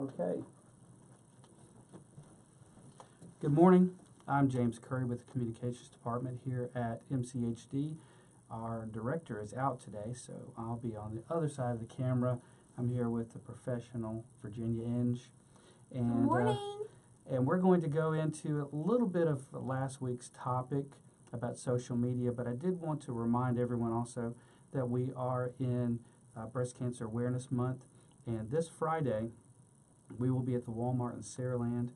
Okay. Good morning. I'm James Curry with the Communications Department here at MCHD. Our director is out today, so I'll be on the other side of the camera. I'm here with the professional Virginia Inge. Good morning. And we're going to go into a little bit of last week's topic about social media, but I did want to remind everyone also that we are in Breast Cancer Awareness Month, and this Friday we will be at the Walmart in Saraland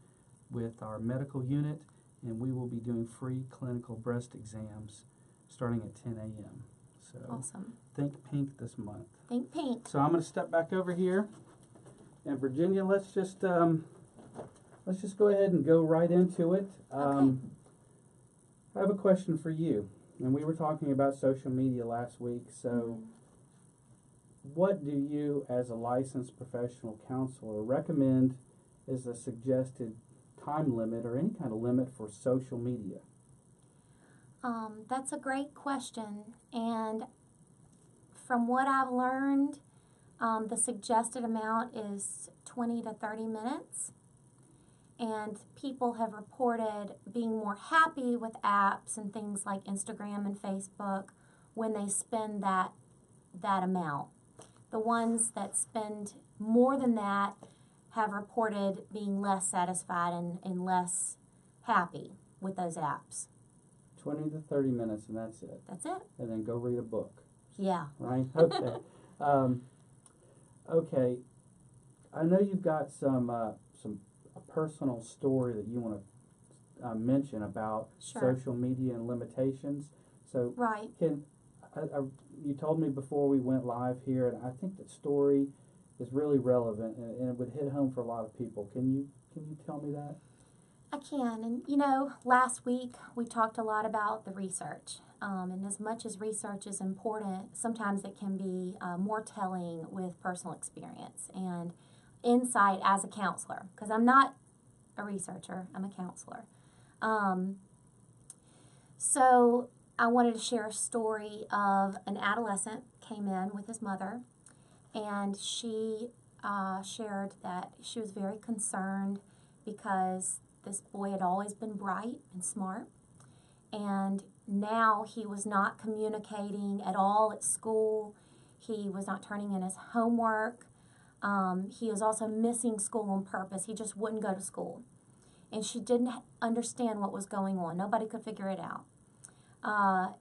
with our medical unit, and we will be doing free clinical breast exams starting at 10 a.m. So Awesome. think pink this month. Think pink. So I'm going to step back over here, and Virginia, let's just go ahead and go right into it. Okay. I have a question for you, and we were talking about social media last week. So, what do you, as a licensed professional counselor, recommend as a suggested time limit or any kind of limit for social media? That's a great question, and from what I've learned, the suggested amount is 20 to 30 minutes, and people have reported being more happy with apps and things like Instagram and Facebook when they spend that amount. The ones that spend more than that have reported being less satisfied and less happy with those apps. 20 to 30 minutes, and that's it. That's it. And then go read a book. Yeah. Right? Okay. Okay. I know you've got a personal story that you want to mention about Sure. social media and limitations. So, Right. you told me before we went live here, and I think that story is really relevant, and it would hit home for a lot of people. Can you tell me that? I can. And, last week we talked a lot about the research. And as much as research is important, sometimes it can be more telling with personal experience and insight as a counselor. Because I'm not a researcher, I'm a counselor. So I wanted to share a story of an adolescent came in with his mother, and she shared that she was very concerned because this boy had always been bright and smart, and now he was not communicating at all at school. He was not turning in his homework. He was also missing school on purpose. He just wouldn't go to school. And she didn't understand what was going on. Nobody could figure it out.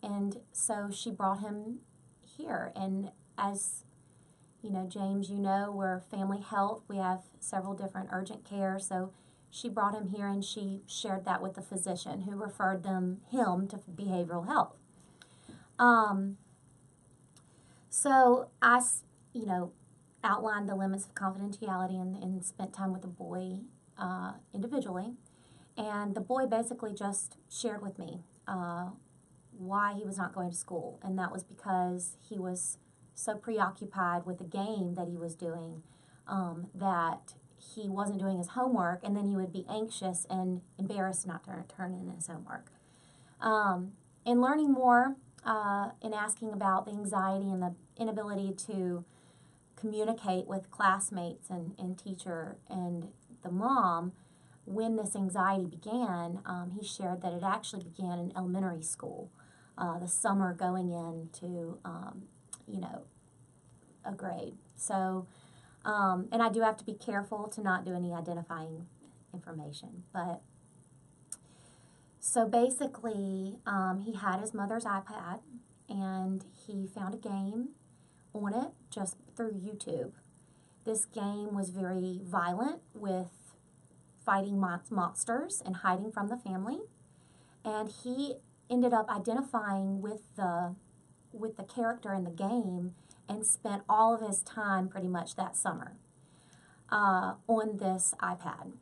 And so she brought him here. And as James, we're family health. We have several different urgent care. So she brought him here, and she shared that with the physician who referred him to behavioral health. So I, outlined the limits of confidentiality and spent time with the boy individually. And the boy basically just shared with me why he was not going to school. And that was because he was so preoccupied with the game that he was doing that he wasn't doing his homework, and then he would be anxious and embarrassed not to turn in his homework. In learning more and asking about the anxiety and the inability to communicate with classmates and teacher and the mom, when this anxiety began, he shared that it actually began in elementary school, the summer going into, a grade. So, and I do have to be careful to not do any identifying information. But so basically, he had his mother's iPad, and he found a game on it just through YouTube. This game was very violent, with fighting monsters and hiding from the family. And he ended up identifying with the character in the game and spent all of his time pretty much that summer on this iPad.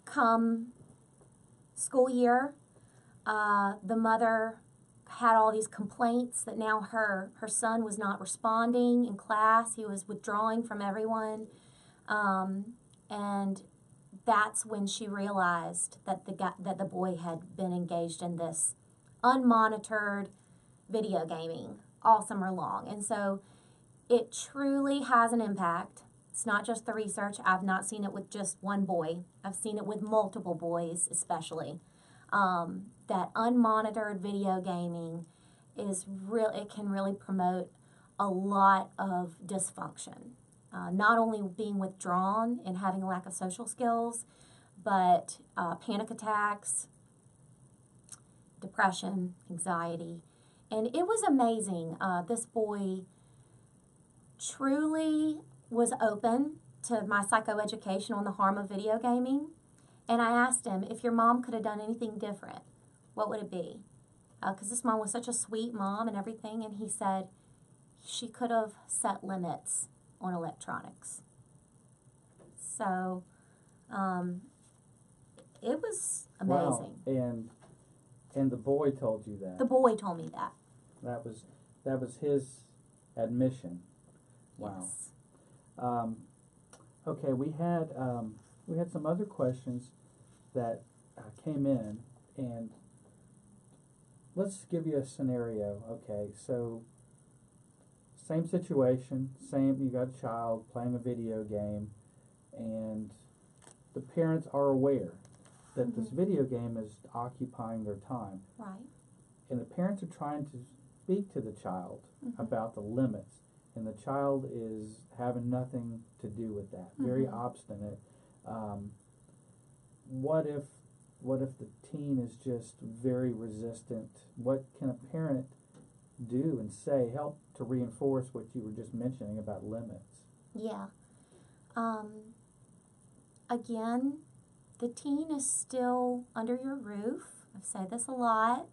Come school year, the mother had all these complaints that now her son was not responding in class. He was withdrawing from everyone. And that's when she realized that the boy had been engaged in this unmonitored video gaming all summer long. And so it truly has an impact It's not just the research. I've not seen it with just one boy. I've seen it with multiple boys, especially. That unmonitored video gaming is real. It can really promote a lot of dysfunction. Not only being withdrawn and having a lack of social skills, but panic attacks, depression, anxiety. And it was amazing. This boy truly was open to my psychoeducation on the harm of video gaming. And I asked him, if your mom could have done anything different, what would it be? Because this mom was such a sweet mom and everything. And he said she could have set limits on electronics. So it was amazing. Wow. And the boy told you that. The boy told me that. That was his admission. Wow. Yes. Okay, we had some other questions that came in, and let's give you a scenario. Okay, so same situation, you got a child playing a video game, and the parents are aware that this video game is occupying their time. Right. And the parents are trying to speak to the child about the limits, and the child is having nothing to do with that. Very obstinate. What if the teen is just very resistant? What can a parent do and say, help to reinforce what you were just mentioning about limits? Yeah. Again, the teen is still under your roof. I've said this a lot.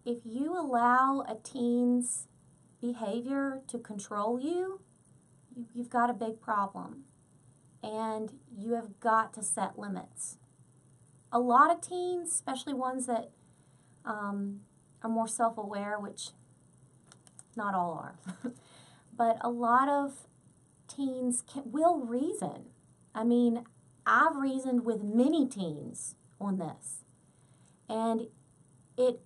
If you allow a teen's behavior to control you, you've got a big problem. And you have got to set limits. A lot of teens, especially ones that are more self-aware, which not all are, but a lot of teens will reason. I mean, I've reasoned with many teens on this. And it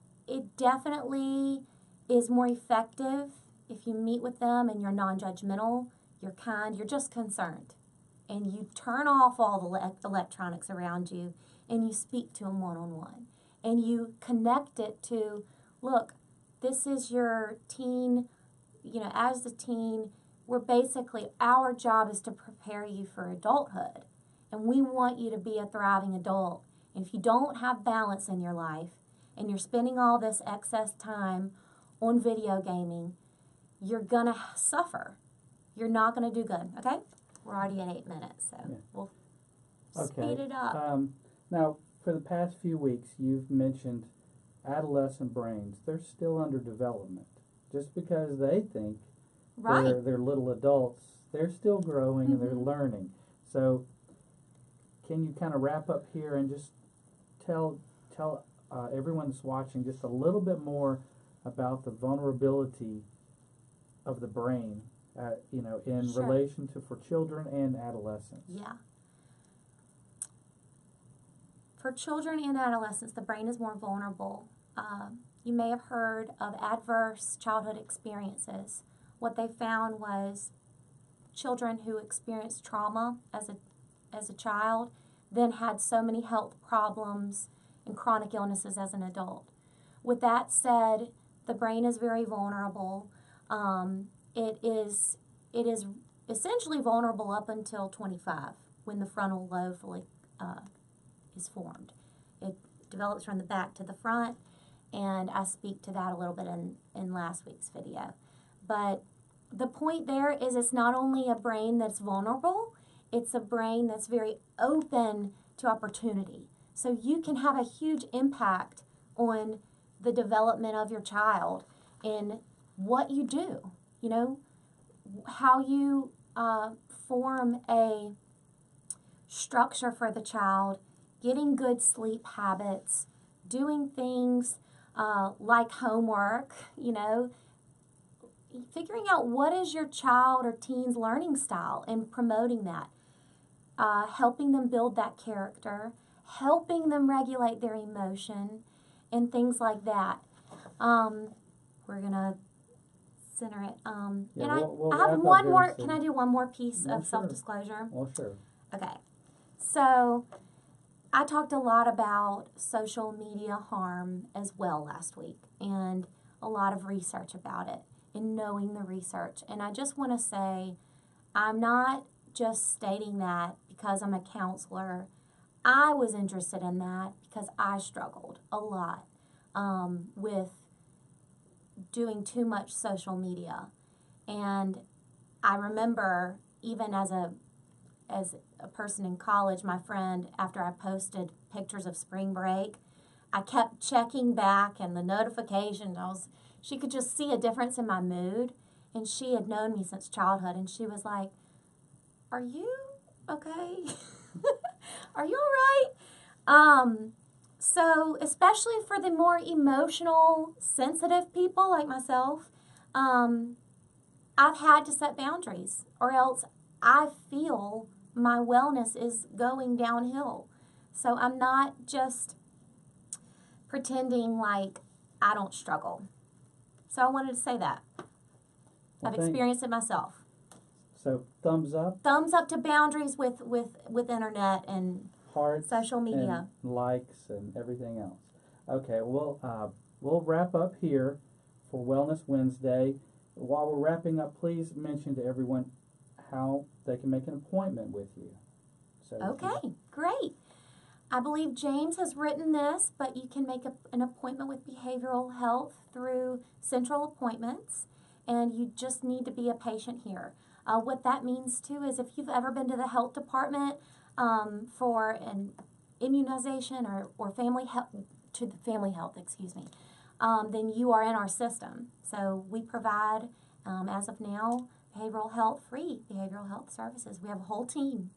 definitely is more effective if you meet with them and you're non-judgmental, you're kind, you're just concerned. And you turn off all the electronics around you and you speak to them one-on-one. And you connect it to, look, this is your teen, as the teen, our job is to prepare you for adulthood. And we want you to be a thriving adult. And if you don't have balance in your life and you're spending all this excess time on video gaming, you're going to suffer. You're not going to do good, okay? We're already at 8 minutes, so we'll speed it up. Now, for the past few weeks, you've mentioned adolescent brains. They're still under development. Just because they think they're little adults, they're still growing and they're learning. So can you kind of wrap up here and just tell everyone that's watching just a little bit more about the vulnerability of the brain, in relation to for children and adolescents? Yeah. For children and adolescents, the brain is more vulnerable. You may have heard of adverse childhood experiences. What they found was children who experienced trauma as a child then had so many health problems and chronic illnesses as an adult. With that said, the brain is very vulnerable. It is essentially vulnerable up until 25, when the frontal lobe is formed. It develops from the back to the front, and I speak to that a little bit in last week's video. But the point there is it's not only a brain that's vulnerable, it's a brain that's very open to opportunity. So you can have a huge impact on the development of your child in what you do, how you form a structure for the child, getting good sleep habits, doing things like homework, figuring out what is your child or teen's learning style and promoting that, helping them build that character, helping them regulate their emotion, and things like that. We're going to center it. Yeah, and we'll I wrap have up one very more. soon. Can I do one more piece Yeah, of sure. self-disclosure? Well, sure. Okay. So I talked a lot about social media harm as well last week, and a lot of research about it and knowing the research. And I just want to say, I'm not just stating that because I'm a counselor. I was interested in that because I struggled a lot with doing too much social media. And I remember even as a person in college, my friend, after I posted pictures of spring break, I kept checking back and the notifications. She could just see a difference in my mood, and she had known me since childhood, and she was like, "Are you okay? Are you all right?" So especially for the more emotional, sensitive people like myself, I've had to set boundaries, or else I feel my wellness is going downhill. So I'm not just pretending like I don't struggle. So I wanted to say that. Well, I've experienced it myself. So thumbs up, Thumbs up to boundaries with internet and hearts, social media. and likes, and everything else. Okay, we'll wrap up here for Wellness Wednesday. While we're wrapping up, please mention to everyone how they can make an appointment with you. So Okay, great. I believe James has written this, but you can make an appointment with behavioral health through Central Appointments, and you just need to be a patient here. What that means too is if you've ever been to the health department for an immunization or family health, to the family health, excuse me, then you are in our system. So we provide, as of now, free behavioral health services. We have a whole team.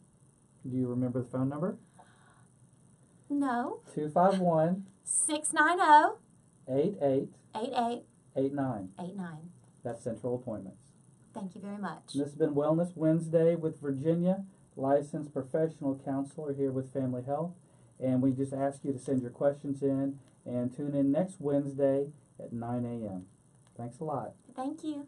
do you remember the phone number? No. 251 690 88 8889. 89. That's Central Appointments. Thank you very much. And this has been Wellness Wednesday with Virginia, licensed professional counselor here with Family Health. And we just ask you to send your questions in and tune in next Wednesday at 9 a.m. Thanks a lot. Thank you.